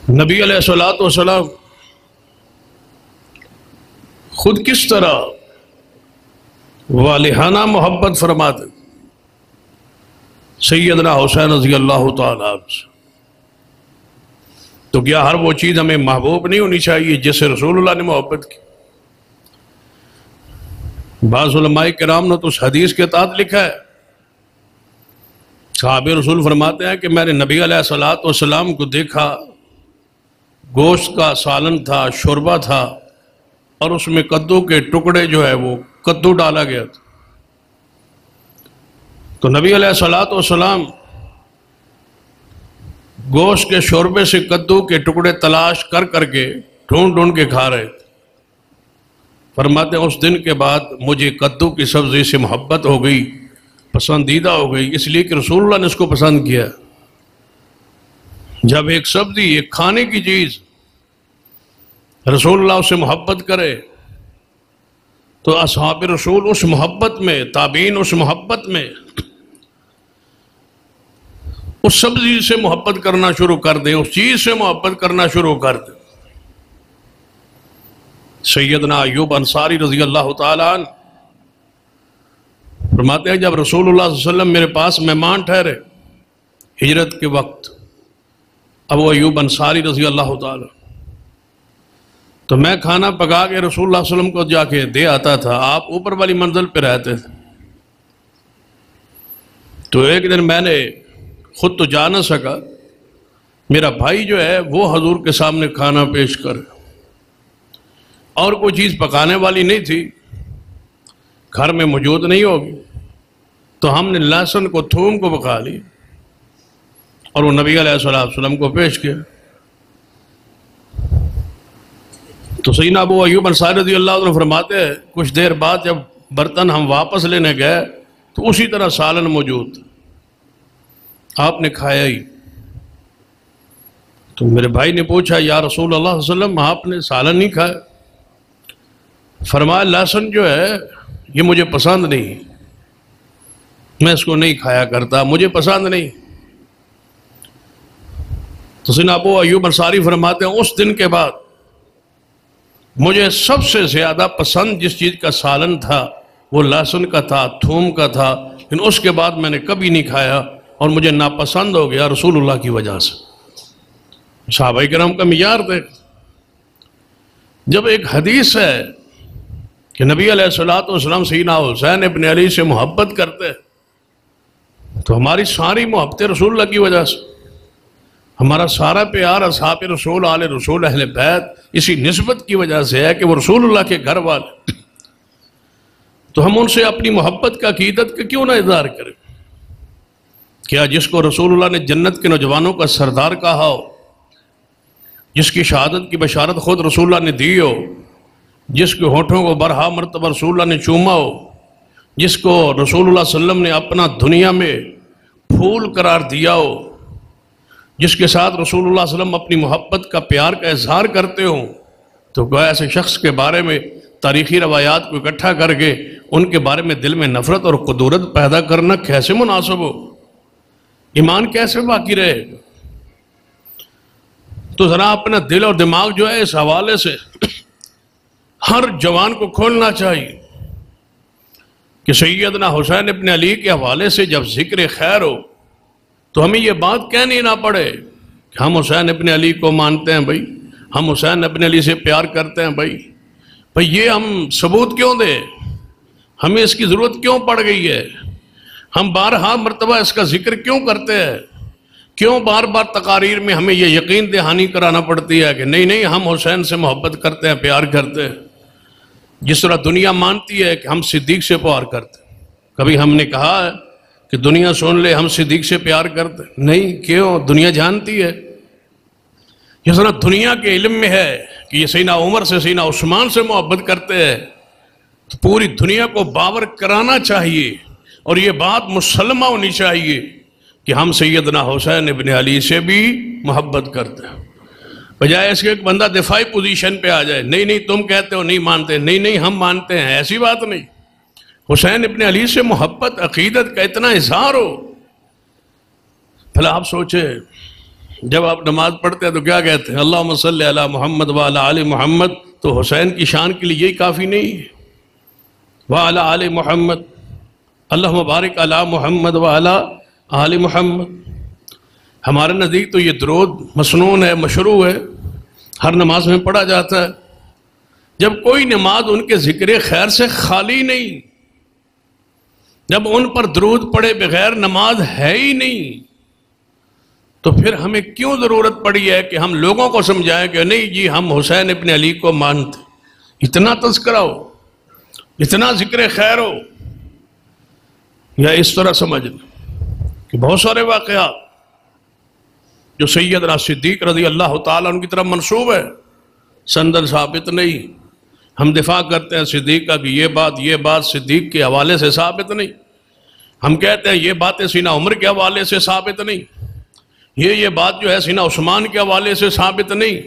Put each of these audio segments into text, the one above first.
نبی علیہ الصلوۃ والسلام خود کس طرح والہانہ محبت فرماتے سیدنا حسین رضی اللہ تعالیٰ عنہ سے، تو کیا ہر وہ چیز ہمیں محبوب نہیں ہونی چاہیے جس سے رسول اللہ نے محبت کی؟ بعض علماء کرام نے تو اس حدیث کے تحت لکھا ہے، صحابہ رسول فرماتے ہیں کہ میں نے نبی علیہ الصلوۃ والسلام کو دیکھا، گوشت کا سالن تھا، شوربہ تھا، اور اس میں کدو کے ٹکڑے جو ہے وہ کدو ڈالا گیا تھا۔ تو نبی علیہ الصلوۃ والسلام گوشت کے شوربے سے کدو کے ٹکڑے تلاش کر کر کے ڈھونڈ ڈھونڈ کے کھا رہے تھے۔ فرماتے ہیں اس دن کے بعد مجھے کدو کی سبزی سے محبت ہو گئی، پسندیدہ ہو گئی، اس لیے کہ رسول اللہ نے اس کو پسند کیا۔ جب ایک سبزی، ایک کھانے کی چیز رسول اللہ سے محبت کرے تو اصحاب رسول اس محبت میں، تابعین اس محبت میں اس سبزی سے محبت کرنا شروع کر دیں، اس چیز سے محبت کرنا شروع کر دیں۔ سیدنا ایوب انصاری رضی اللہ تعالیٰ عنہ فرماتے ہیں جب رسول اللہ صلی اللہ علیہ وسلم میرے پاس مہمان ٹھہرے ہجرت کے وقت، ابو ایوب انصاری رضی اللہ تعالیٰ، تو میں کھانا پکا کے رسول اللہ صلی اللہ علیہ وسلم کو جا کے دے آتا تھا۔ آپ اوپر والی منزل پہ رہتے تھے، تو ایک دن میں نے خود تو جا نہ سکا، میرا بھائی جو ہے وہ حضور کے سامنے کھانا پیش کر، اور کوئی چیز پکانے والی نہیں تھی، گھر میں موجود نہیں ہوگی، تو ہم نے لہسن کو، تھوم کو پکا لی اور وہ نبی علیہ الصلوۃ والسلام کو پیش کیا۔ تو سیدنا ابو ایوب انصاری رضی اللہ عنہ فرماتے ہیں کچھ دیر بعد جب برتن ہم واپس لینے گئے تو اسی طرح سالن موجود تھا، آپ نے کھایا ہی۔ تو میرے بھائی نے پوچھا یا رسول اللہ صلی اللہ علیہ وسلم آپ نے سالن نہیں کھایا؟ فرمایا لہسن جو ہے یہ مجھے پسند نہیں، میں اس کو نہیں کھایا کرتا، مجھے پسند نہیں۔ تو سیدنا ابو ایوب انصاری فرماتے ہیں اس دن کے بعد مجھے سب سے زیادہ پسند جس چیز کا سالن تھا وہ لہسن کا تھا، تھوم کا تھا، لیکن اس کے بعد میں نے کبھی نہیں کھایا اور مجھے ناپسند ہو گیا رسول اللہ کی وجہ سے۔ صحابہ کرام کا معیار دیکھ، جب ایک حدیث ہے کہ نبی علیہ الصلوۃ والسلام سیدنا حسین ابن علی سے محبت کرتے، تو ہماری ساری محبت رسول اللہ کی وجہ سے، ہمارا سارا پیار اصحاب رسول، آل رسول، اہل بیت اسی نسبت کی وجہ سے ہے کہ وہ رسول اللہ کے گھر والے، تو ہم ان سے اپنی محبت کا، عقیدت کا کیوں نہ اظہار کریں؟ کیا جس کو رسول اللہ نے جنت کے نوجوانوں کا سردار کہا ہو، جس کی شہادت کی بشارت خود رسول اللہ نے دی ہو، جس کے ہونٹوں کو برہا مرتبہ رسول اللہ نے چوما ہو، جس کو رسول اللہ صلی اللہ علیہ وسلم نے اپنا دنیا میں پھول قرار دیا ہو، جس کے ساتھ رسول اللہ صلی اللہ علیہ وسلم اپنی محبت کا، پیار کا اظہار کرتے ہوں، تو گویا ایسے شخص کے بارے میں تاریخی روایات کو اکٹھا کر کے ان کے بارے میں دل میں نفرت اور قدورت پیدا کرنا کیسے مناسب ہو؟ ایمان کیسے باقی رہے گا؟ تو ذرا اپنا دل اور دماغ جو ہے اس حوالے سے ہر جوان کو کھولنا چاہیے کہ سیدنا حسین ابن علی کے حوالے سے جب ذکر خیر ہو تو ہمیں یہ بات کہنی نہ پڑے کہ ہم حسین ابن علی کو مانتے ہیں بھائی، ہم حسین ابن علی سے پیار کرتے ہیں بھائی یہ ہم ثبوت کیوں دیں؟ ہمیں اس کی ضرورت کیوں پڑ گئی ہے؟ ہم بارہا مرتبہ اس کا ذکر کیوں کرتے ہیں؟ کیوں بار بار تقاریر میں ہمیں یہ یقین دہانی کرانا پڑتی ہے کہ نہیں ہم حسین سے محبت کرتے ہیں، پیار کرتے ہیں، جس طرح دنیا مانتی ہے کہ ہم صدیق سے پیار کرتے ہیں؟ کبھی ہم نے کہا ہے کہ دنیا سن لے ہم صدیق سے پیار کرتے ہیں؟ نہیں، کیوں؟ دنیا جانتی ہے، جس طرح دنیا کے علم میں ہے کہ یہ سیدنا عمر سے، سیدنا عثمان سے محبت کرتے ہیں، تو پوری دنیا کو باور کرانا چاہیے اور یہ بات مسلمہ ہونی چاہیے کہ ہم سیدنا حسین ابن علی سے بھی محبت کرتے ہیں، بجائے اس کے ایک بندہ دفاعی پوزیشن پہ آ جائے، نہیں تم کہتے ہو نہیں مانتے، نہیں ہم مانتے ہیں، ایسی بات نہیں۔ حسین ابن علی سے محبت، عقیدت کا اتنا اظہار ہو، بھلا آپ سوچے جب آپ نماز پڑھتے ہیں تو کیا کہتے ہیں؟ اللہم صلی علی محمد وعلی آل محمد. تو حسین کی شان کے لیے یہی کافی نہیں ہے؟ وعلی آل محمد، اللہم بارک علی محمد وعلی آل محمد. ہمارے نزدیک تو یہ درود مسنون ہے، مشروع ہے، ہر نماز میں پڑھا جاتا ہے. جب کوئی نماز ان کے ذکر خیر سے خالی نہیں، جب ان پر درود پڑھے بغیر نماز ہے ہی نہیں، تو پھر ہمیں کیوں ضرورت پڑی ہے کہ ہم لوگوں کو سمجھائیں کہ نہیں جی ہم حسین ابن علی کو مانتے؟ اتنا تذکرہ ہو، اتنا ذکر خیر ہو، یا اس طرح سمجھنا کہ بہت سارے واقعات جو سیدنا صدیق رضی اللہ تعالیٰ عنہ کی طرف منسوب ہے، سندن ثابت نہیں. ہم دفاع کرتے ہیں صدیق کا کہ یہ بات صدیق کے حوالے سے ثابت نہیں. ہم کہتے ہیں یہ باتیں سینہ عمر کے حوالے سے ثابت نہیں، یہ بات جو ہے سینہ عثمان کے حوالے سے ثابت نہیں.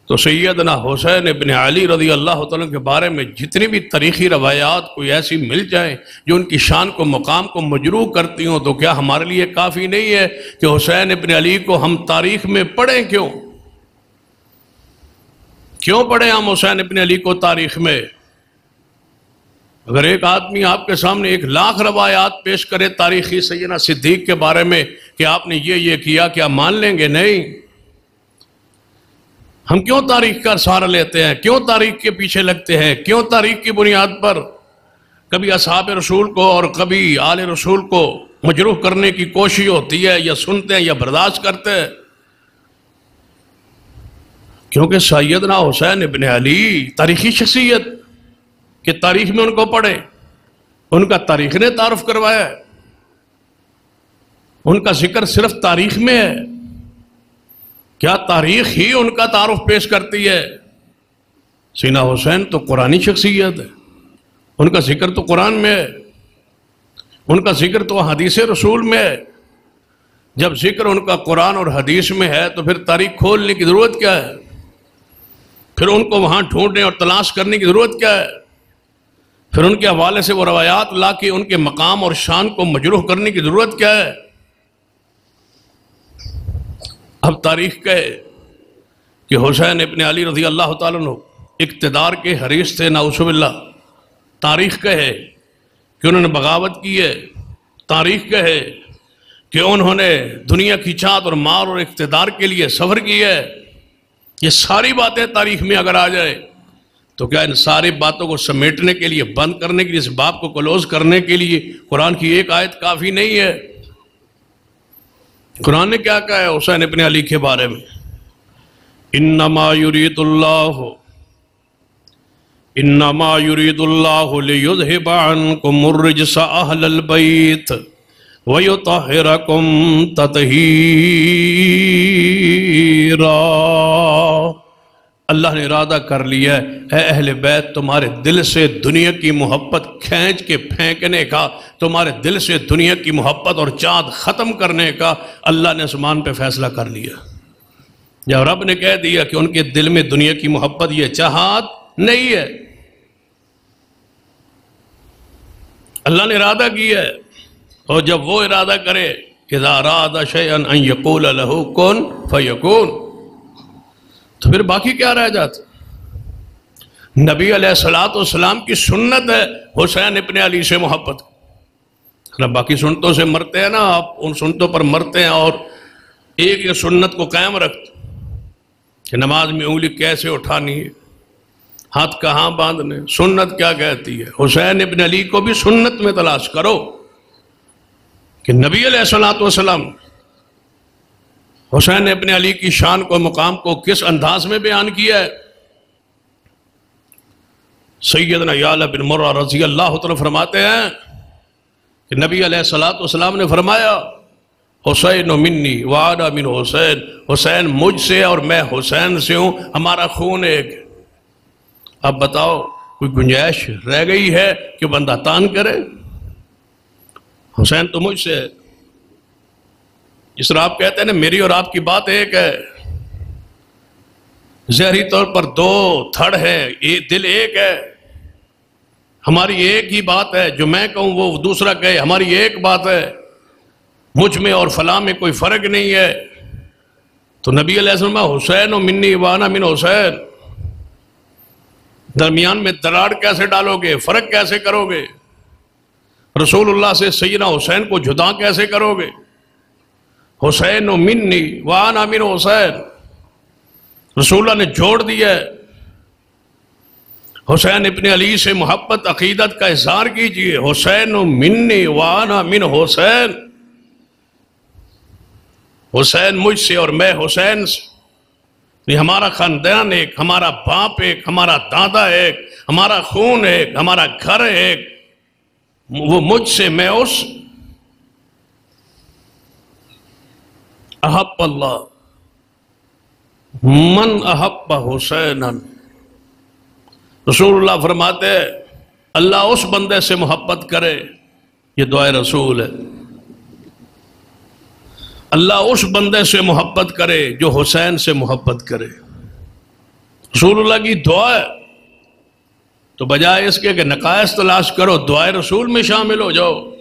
تو سیدنا حسین ابن علی رضی اللہ تعالیٰ کے بارے میں جتنی بھی تاریخی روایات کوئی ایسی مل جائیں جو ان کی شان کو، مقام کو مجروح کرتی ہوں، تو کیا ہمارے لیے کافی نہیں ہے کہ حسین ابن علی کو ہم تاریخ میں پڑھیں؟ کیوں پڑھیں ہم حسین ابن علی کو تاریخ میں؟ اگر ایک آدمی آپ کے سامنے 1,00,000 روایات پیش کرے تاریخی سیدنا صدیق کے بارے میں کہ آپ نے یہ کیا، کیا مان لیں گے؟ نہیں. ہم کیوں تاریخ کا سہارا لیتے ہیں؟ کیوں تاریخ کے پیچھے لگتے ہیں؟ کیوں تاریخ کی بنیاد پر کبھی اصحاب رسول کو اور کبھی آل رسول کو مجروح کرنے کی کوشش ہوتی ہے، یا سنتے ہیں یا برداشت کرتے ہیں؟ کیونکہ سیدنا حسین ابن علی تاریخی شخصیت کہ تاریخ میں ان کو پڑھیں، ان کا تاریخ نے تعارف کروایا ہے، ان کا ذکر صرف تاریخ میں ہے. کیا تاریخ ہی ان کا تعارف پیش کرتی ہے؟ سیدنا حسین تو قرآنی شخصیت ہے، ان کا ذکر تو قرآن میں ہے، ان کا ذکر تو حدیث رسول میں ہے. جب ذکر ان کا قرآن اور حدیث میں ہے تو پھر تاریخ کھولنے کی ضرورت کیا ہے؟ پھر ان کو وہاں ڈھونڈنے اور تلاش کرنے کی ضرورت کیا ہے؟ پھر ان کے حوالے سے وہ روایات لا کے ان کے مقام اور شان کو مجروح کرنے کی ضرورت کیا ہے؟ اب تاریخ کہے کہ حسین ابن علی رضی اللہ تعالیٰ عنہ اقتدار کے حریص تھے، نعوذ باللہ. تاریخ کہے کہ انہوں نے بغاوت کی ہے. تاریخ کہے کہ انہوں نے دنیا کی چاہت اور مال اور اقتدار کے لیے سفر کی ہے. یہ ساری باتیں تاریخ میں اگر آ جائے تو کیا ان ساری باتوں کو سمیٹنے کے لیے، بند کرنے کے لیے، اس باب کو کلوز کرنے کے لیے قرآن کی ایک آیت کافی نہیں ہے؟ قرآن نے کیا کہا ہے حسین ابن علی کے بارے میں؟ انما یرید اللہ لیذہب عنکم الرجس اہل البیت وَيُطَهِّرَكُمْ تَطْهِيرًا. اللہ نے ارادہ کر لیا ہے اے اہل بیت تمہارے دل سے دنیا کی محبت کھینچ کے پھینکنے کا، تمہارے دل سے دنیا کی محبت اور چاہت ختم کرنے کا اللہ نے آسمان پہ فیصلہ کر لیا. جب رب نے کہہ دیا کہ ان کے دل میں دنیا کی محبت، یہ چاہت نہیں ہے، اللہ نے ارادہ کیا ہے. اور جب وہ ارادہ کرے اذا اراد شیئا ان یقول له کن فیکون، تو پھر باقی کیا رہ جاتا؟ نبی علیہ السلام کی سنت ہے حسین ابن علی سے محبت. باقی سنتوں سے مرتے ہیں نا آپ، ان سنتوں پر مرتے ہیں اور ایک یہ سنت کو قائم رکھتے کہ نماز میں انگلی کیسے اٹھانی ہے، ہاتھ کہاں باندھنے. سنت کیا کہتی ہے؟ حسین ابن علی کو بھی سنت میں تلاش کرو کہ نبی علیہ السلام حسین ابن علی کی شان کو، مقام کو کس انداز میں بیان کیا ہے. سیدنا یعلا بن مرہ رضی اللہ تعالیٰ فرماتے ہیں کہ نبی علیہ السلام نے فرمایا حسین منی وعنا من حسین، حسین مجھ سے اور میں حسین سے ہوں، ہمارا خون ایک. اب بتاؤ کوئی گنجائش رہ گئی ہے کہ بندہ تان کرے؟ حسین تو مجھ سے ہے. جس طرح آپ کہتے ہیں نا میری اور آپ کی بات ایک ہے، ظاہری طور پر دو تھڑ ہے، دل ایک ہے، ہماری ایک ہی بات ہے، جو میں کہوں وہ دوسرا کہے، ہماری ایک بات ہے، مجھ میں اور فلاں میں کوئی فرق نہیں ہے. تو نبی علیہ السلام حسین و منی وانا من حسین، درمیان میں دراڑ کیسے ڈالو گے، فرق کیسے کرو گے؟ رسول اللہ سے سیدنا حسین کو جدا کیسے کرو گے؟ حسین و منی وانا من حسین، رسول اللہ نے جوڑ دیا ہے۔ حسین ابن علی سے محبت عقیدت کا اظہار کیجئے، حسین و منی وانا من حسین، حسین مجھ سے اور میں حسین سے، یہ ہمارا خاندان ایک، ہمارا باپ ایک، ہمارا دادا ایک، ہمارا خون ایک، ہمارا گھر ایک، وہ مجھ سے میں اس۔ احب اللہ من احب حسینا، رسول اللہ فرماتے ہیں اللہ اس بندے سے محبت کرے، یہ دعائے رسول ہے، اللہ اس بندے سے محبت کرے جو حسین سے محبت کرے، رسول اللہ کی دعا ہے۔ تو بجائے اس کے کہ نقائص تلاش کرو، دعائے رسول میں شامل ہو جاؤ۔